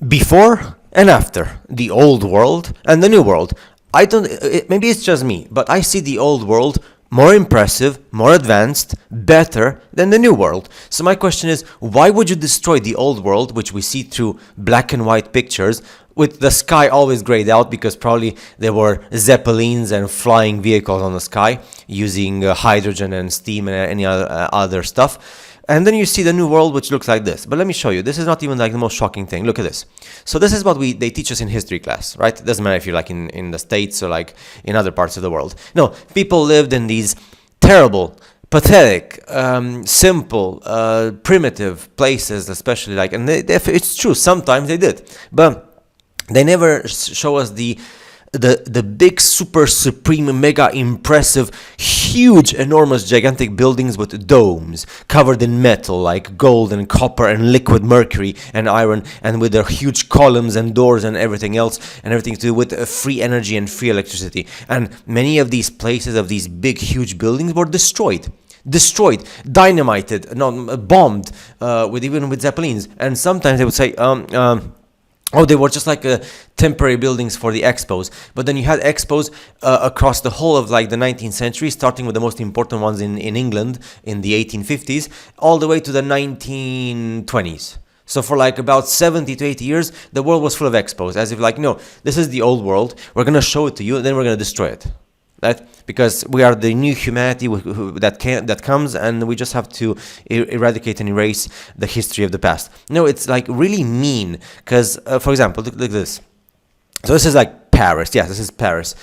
before and after the old world and the new world. I don't, maybe it's just me, but I see the old world more impressive, more advanced, better than the new world. So my question is, why would you destroy the old world, which we see through black and white pictures, with the sky always grayed out because probably there were zeppelins and flying vehicles on the sky using hydrogen and steam and any other stuff. And then you see the new world, which looks like this. But let me show you. This is not even like the most shocking thing. Look at this. So this is what they teach us in history class, right? It doesn't matter if you're like in the States or like in other parts of the world. No, people lived in these terrible, pathetic, simple, primitive places, especially like, and it's true, sometimes they did. But they never show us the big, super, supreme, mega impressive, huge, enormous, gigantic buildings with domes covered in metal like gold and copper and liquid mercury and iron, and with their huge columns and doors and everything else, and everything to do with free energy and free electricity. And many of these places, of these big, huge buildings, were destroyed, dynamited, bombed, even with zeppelins. And sometimes they would say, oh, they were just like temporary buildings for the expos. But then you had expos across the whole of like the 19th century, starting with the most important ones in England in the 1850s, all the way to the 1920s. So for like about 70 to 80 years, the world was full of expos, as if like, no, this is the old world, we're going to show it to you, and then we're going to destroy it. Right? Because we are the new humanity that comes, and we just have to eradicate and erase the history of the past. No, it's like really mean. Because, for example, look at this. So this is like Paris. Yes, this is Paris.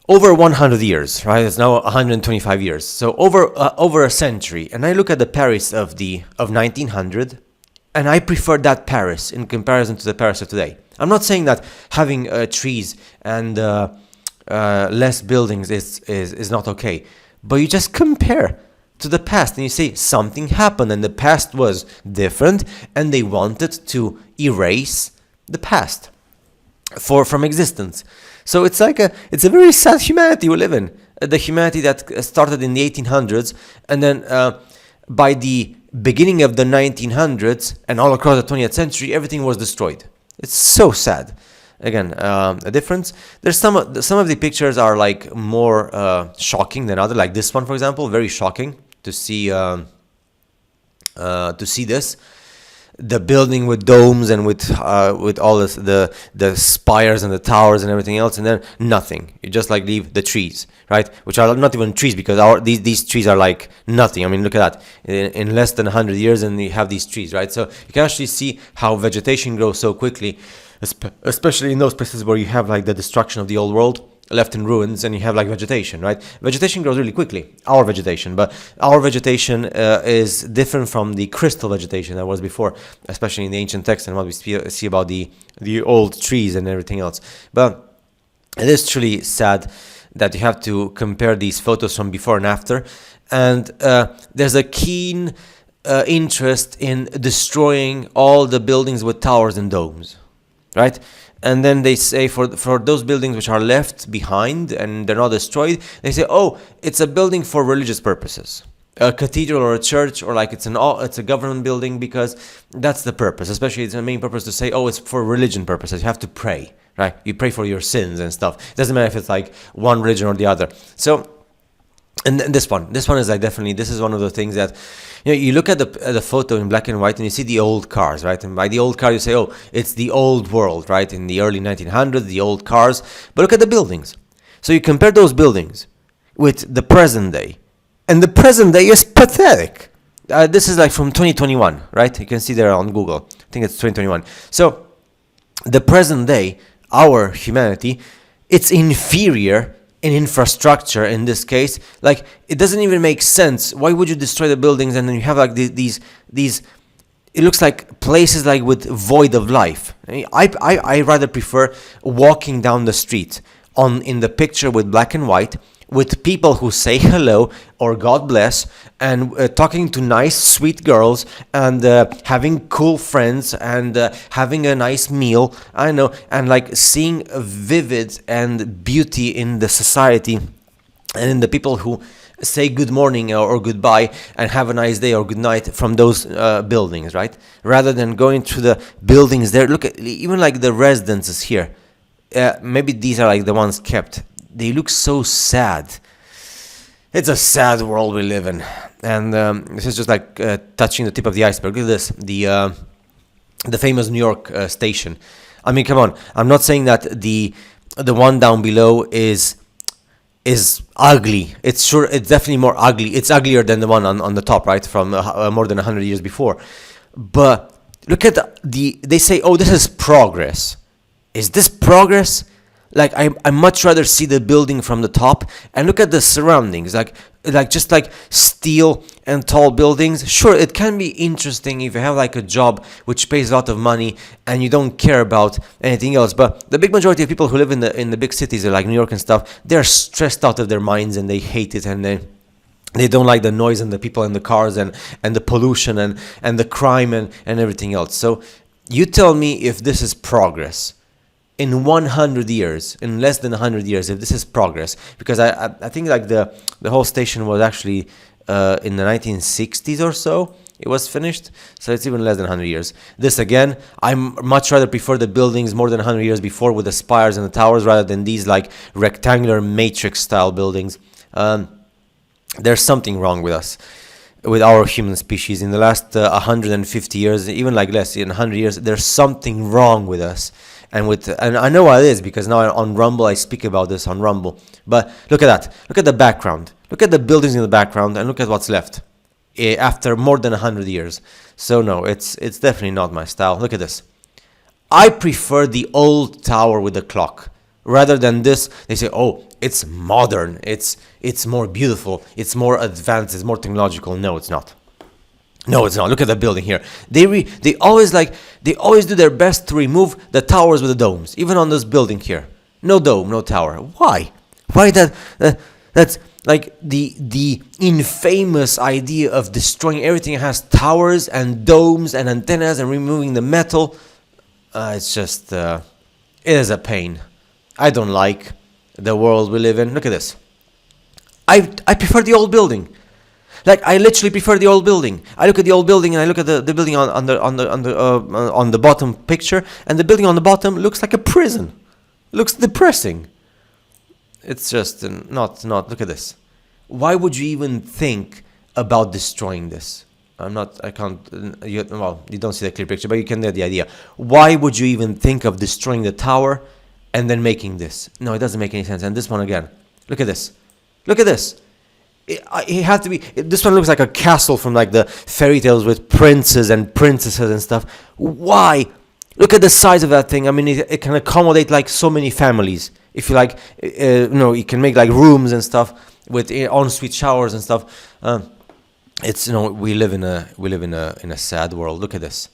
Over 100 years, right? It's now 125 years. So over a century. And I look at the Paris of 1900, and I prefer that Paris in comparison to the Paris of today. I'm not saying that having trees and less buildings is not okay, but you just compare to the past and you say something happened and the past was different, and they wanted to erase the past from existence. So it's like it's a very sad humanity we live in, the humanity that started in the 1800s, and then by the beginning of the 1900s and all across the 20th century, everything was destroyed. It's so sad. Again, a difference. There's some of the pictures are like more shocking than other. Like this one, for example, very shocking to see this. The building with domes and with all this, the spires and the towers and everything else, and then nothing. You just like leave the trees, right? Which are not even trees, because these trees are like nothing. I mean, look at that. In less than 100 years, and you have these trees, right? So you can actually see how vegetation grows so quickly, especially in those places where you have like the destruction of the old world left in ruins, and you have like vegetation, right? Vegetation grows really quickly, our vegetation, but our vegetation is different from the crystal vegetation that was before, especially in the ancient texts and what we see about the old trees and everything else. But it is truly sad that you have to compare these photos from before and after, and there's a keen interest in destroying all the buildings with towers and domes, right? And then they say for those buildings which are left behind and they're not destroyed, they say, oh, it's a building for religious purposes, a cathedral or a church, or like it's a government building, because that's the purpose. Especially it's the main purpose to say, oh, it's for religion purposes. You have to pray, right? You pray for your sins and stuff. It doesn't matter if it's like one religion or the other. So, and this one is like definitely, this is one of the things that, you know, you look at the photo in black and white and you see the old cars, right? And by the old car, you say, oh, it's the old world, right? In the early 1900s, the old cars. But look at the buildings. So you compare those buildings with the present day, and the present day is pathetic. This is like from 2021, right? You can see there on Google. I think it's 2021. So the present day, our humanity, it's inferior in infrastructure in this case. Like, it doesn't even make sense. Why would you destroy the buildings and then you have like these it looks like places like with void of life. I rather prefer walking down the street in the picture with black and white, with people who say hello or God bless, and talking to nice, sweet girls, and having cool friends, and having a nice meal, I know, and like seeing a vivid and beauty in the society and in the people who say good morning or goodbye and have a nice day or good night from those buildings, right? Rather than going to the buildings there. Look at even like the residences here. Maybe these are like the ones kept. They look so sad. It's a sad world we live in, and this is just like touching the tip of the iceberg. Look at this, the famous New York station. I mean, come on. I'm not saying that the one down below is ugly. It's definitely more ugly. It's uglier than the one on the top, right, from more than 100 years before. But look at they say, oh, this is progress. Is this progress? Like I much rather see the building from the top and look at the surroundings, like just like steel and tall buildings. Sure, it can be interesting if you have like a job which pays a lot of money and you don't care about anything else. But the big majority of people who live in the big cities, like New York and stuff, they're stressed out of their minds and they hate it, and they don't like the noise and the people and the cars and the pollution and the crime and everything else. So you tell me if this is progress. In 100 years, in less than 100 years, if this is progress, because I think like the whole station was actually in the 1960s or so, it was finished, so it's even less than 100 years. This again, I much rather prefer the buildings more than 100 years before with the spires and the towers rather than these like rectangular matrix style buildings. There's something wrong with us, with our human species. In the last 150 years, even like less, in 100 years, there's something wrong with us. And I know what it is because now on Rumble I speak about this on Rumble. But look at that. Look at the background. Look at the buildings in the background and look at what's left after more than 100 years. So no, it's definitely not my style. Look at this. I prefer the old tower with the clock rather than this. They say, oh, it's modern. It's more beautiful. It's more advanced. It's more technological. No, it's not. No, it's not. Look at the building here. They always do their best to remove the towers with the domes. Even on this building here, no dome, no tower. Why? Why that? That's like the infamous idea of destroying everything that has towers and domes and antennas and removing the metal. It's just it is a pain. I don't like the world we live in. Look at this. I prefer the old building. Like I literally prefer the old building. I look at the old building and I look at the building on the bottom picture, and the building on the bottom looks like a prison. Looks depressing. It's just not. Look at this. Why would you even think about destroying this? I can't. You don't see the clear picture, but you can get the idea. Why would you even think of destroying the tower and then making this? No, it doesn't make any sense. And this one again. Look at this. Look at this. It had to be. This one looks like a castle from like the fairy tales with princes and princesses and stuff. Why? Look at the size of that thing. I mean, it can accommodate like so many families. If you like, you can make like rooms and stuff with ensuite showers and stuff. It's we live in a sad world. Look at this.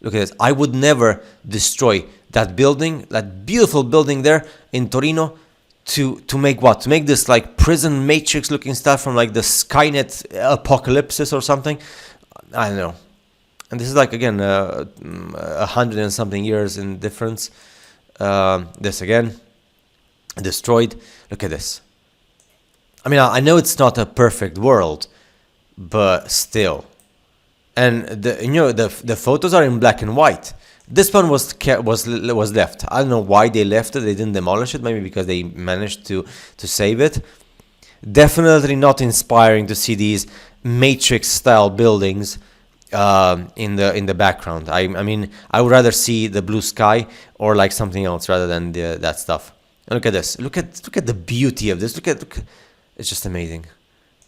Look at this. I would never destroy that building, that beautiful building there in Torino. To make what? To make this like prison matrix looking stuff from like the Skynet apocalypse or something? I don't know. And this is like again 100 and something years in difference. This again destroyed. Look at this. I mean, I know it's not a perfect world, but still. And the photos are in black and white. This one was left. I don't know why they left it. They didn't demolish it. Maybe because they managed to save it. Definitely not inspiring to see these matrix-style buildings in the background. I mean, I would rather see the blue sky or like something else rather than that stuff. And look at this. Look at the beauty of this. Look, it's just amazing.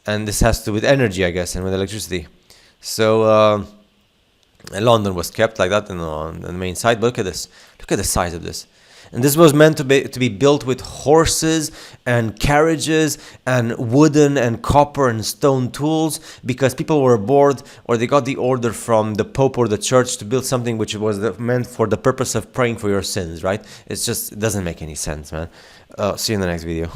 And this has to do with energy, I guess, and with electricity. So. London was kept like that on the main side, but look at this. Look at the size of this. And this was meant to be built with horses and carriages and wooden and copper and stone tools because people were bored or they got the order from the Pope or the church to build something which was meant for the purpose of praying for your sins, right? It doesn't make any sense, man. See you in the next video.